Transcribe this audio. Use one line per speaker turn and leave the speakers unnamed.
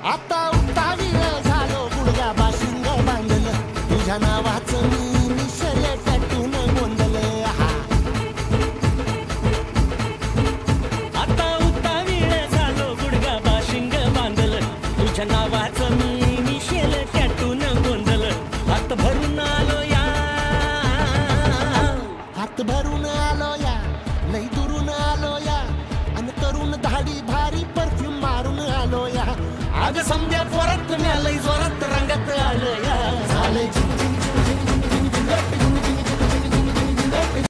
आता उत्तावीळ झालो गुडघा बाशिंग बांधलं तुझ्या नावाचं मी निशल टॅटून गोंधलं
आता उत्तावीळ झालो गुडघा बाशिंग बांधलं तुझ्या नावाचं मी निशेल टॅटून गोंधलं हात भरून आलो या
हात भरून आलो या लई दुरून आलो या अन तरुण धाडी भारी परफ्यूम मारून आलो या
अग समजा परत लई जोरात रंगात आलं या
झाले